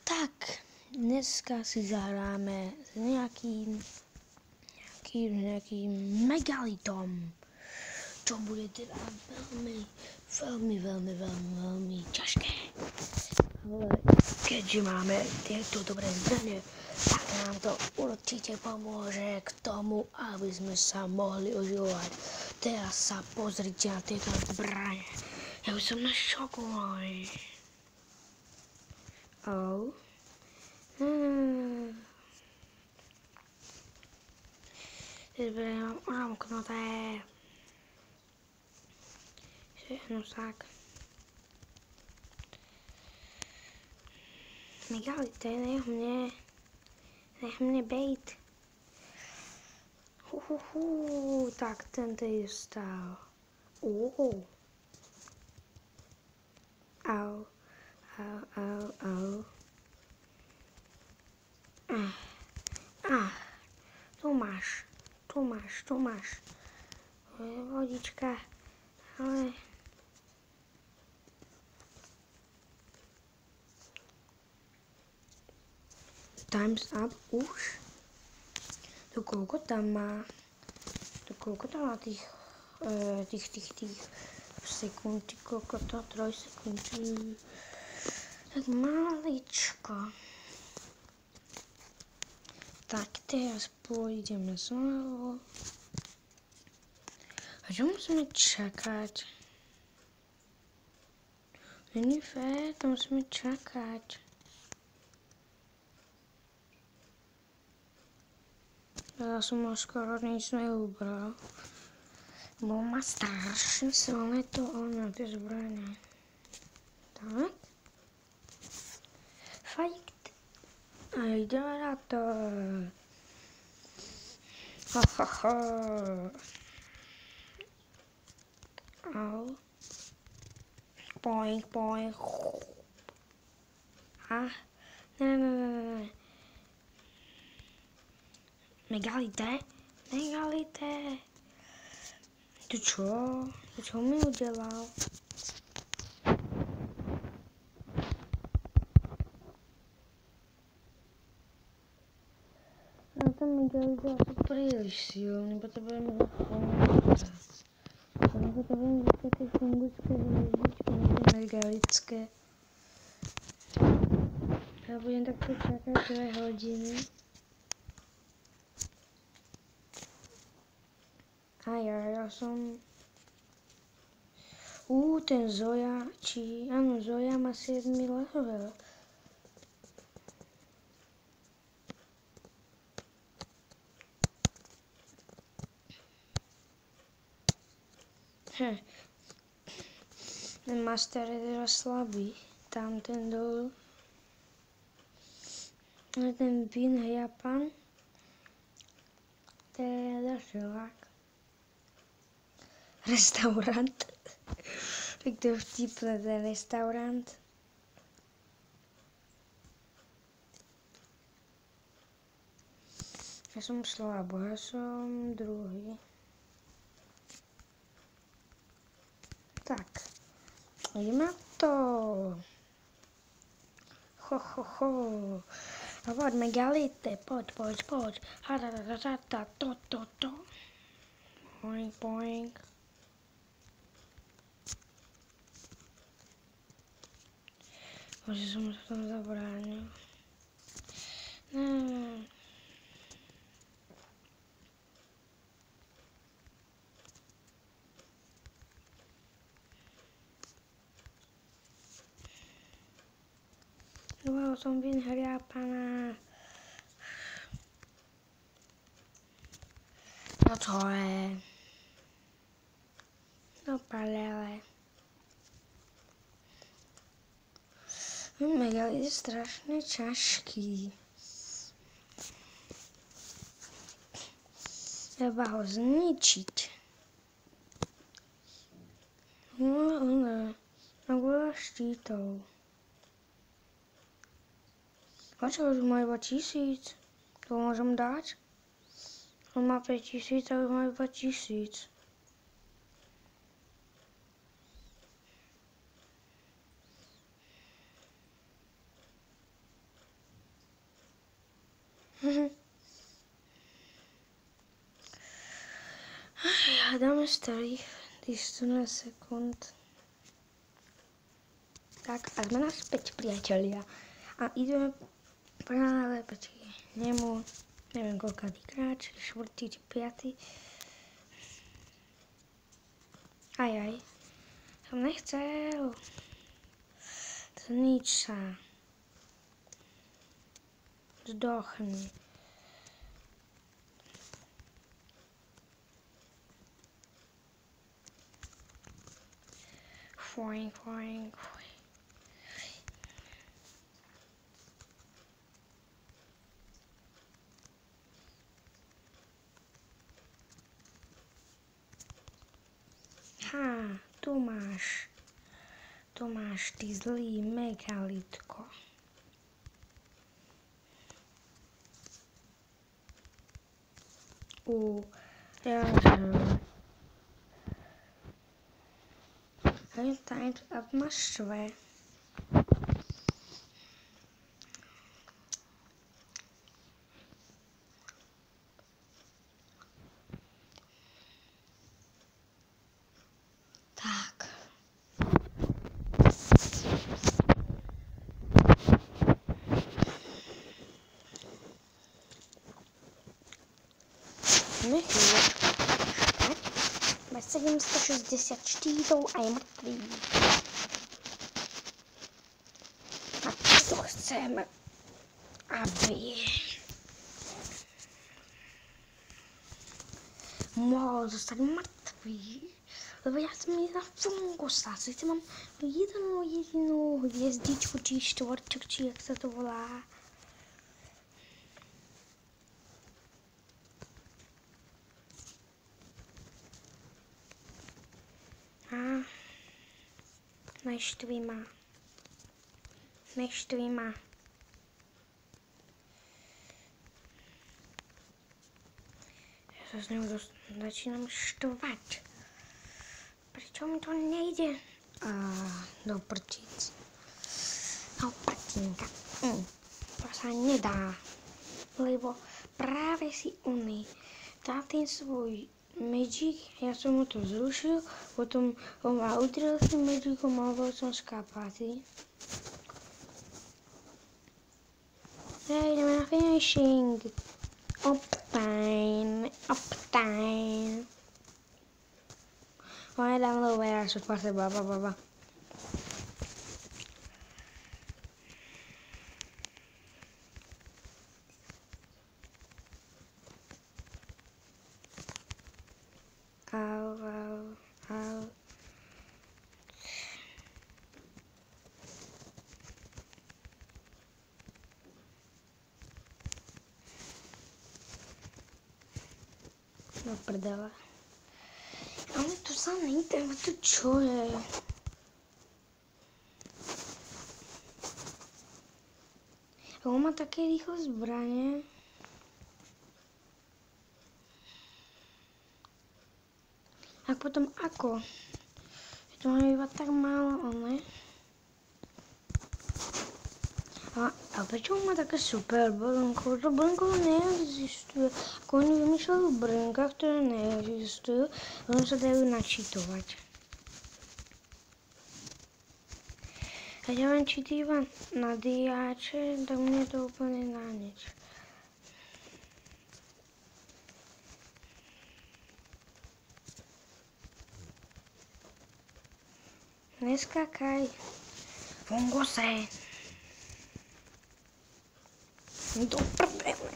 Tak, dneska si zahráme s nějakým megalitom, čo bude teda veľmi ťažké. Ale keďže máme tieto dobré zbrane, tak nám to určite pomôže k tomu, aby sme sa mohli oživovať. Teraz sa pozrite na tieto zbrane. Ja už som našokovaný. Ty zbrane mám uzamknuté. Všechno tak. Megalite, nech mě bejt. Tak ten tady dostal. Au. To máš. Vodička, ale... Time's up už? To koľko tam má tých sekúnd, koľko to? 3 sekúnd. Tak maličko. Tak teraz pôjdeme znovu. A čo musíme čakať? Není fér, to musíme čakať. Ja som ho skoro nič neubral. Bo má strašne silné to ono, tie zbrane. Tak. Fight. A ideme na to. Au. Poing. Ne. Megalite. To čo mi udělal? No ten Megalite je príliš silný, potrebujeme ho pomôcť. Potrebujeme získať tie funguské hviezdičky, megalitské. Ja budem takto čakať 2 hodiny. Ja som... ten Zoja, áno, Zoja má 7 level. Ten master je teda slabý, tam ten dolu. A ten Vin Japan, to je dašelák. Restaurant. Tak to je vtipné, ten restaurant. Ja som slabo, ja som druhý. Tak, ideme na to. A poď, Megalite, poď. To. Boing. Bože, som sa tam zabránil. Wow, som vyhriapaná. No to je... No palele. Megalite je strašne ťažký. Treba ho zničiť. Na veľa štítov. Počkaj, už má iba 1000. To môžem dať? On má 5000 a už má iba 1000. Dáme starých 100 sekund. Tak a sme naspäť, priatelia. A ideme práve proti nemu, neviem koľkátý krát, či 4. či 5. Aj. Som nechcel. Znič sa. Zdochni. Foing. Tu máš ty zlý megalitko. Ein Teil ab Maschwe. Tak. Bez 764 a je mrtvý. A to chceme, aby mohl zostať mrtvý. Lebo já jsem měla fungusa, sice mám jedinou hvězdičku, či štvorček, či jak se to volá. A neštví má. Já se s ním začínám štvať. Prečo mi to nejde? Do prčic. Do prčínka. To sa nedá. Lebo práve si on dá ten svoj magic, ja som mu to zrušil, potom on ma udrel s tým magicom a bol som skápatý. Ideme na finishing. Optime. Vai dar um verso para ser baba. Au. No prdele. Ale to sa nejde, to čo je? On má také rýchle zbraně. A potom ako? To má iba tak málo, ne? A prečo má také super brnko? To brnko neexistuje. Ako oni vymýšľajú brnka, ktoré neexistujú, len sa dajú načítovať. A ja len čítam na diáče, tak mne to úplne na nič. Neskákaj. Funguse. Do prdele.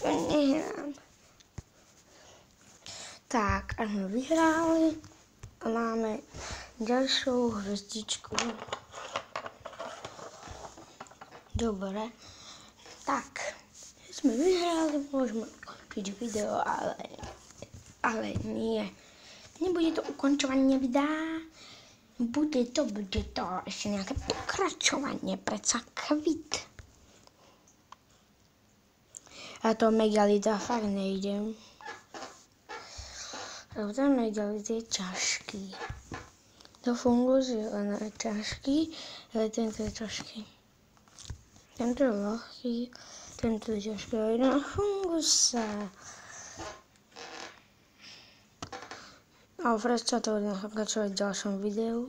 Nehrám. Tak, a sme vyhráli a máme ďalšiu hvězdičku. Dobre. Tak, sme vyhráli, môžeme ukončiť video, ale nie. Nebude to ukončovanie videa. Bude to ešte nejaké pokračovanie, predsa kvit. A to megalita fakt nejde. Lebo ten megalit je ťažký. To fungus je len ťažký, ale tento je ťažký. Tento je ľahký, tento ťažký na fungusa. A vráťte to budem pokračovať v ďalšom videu.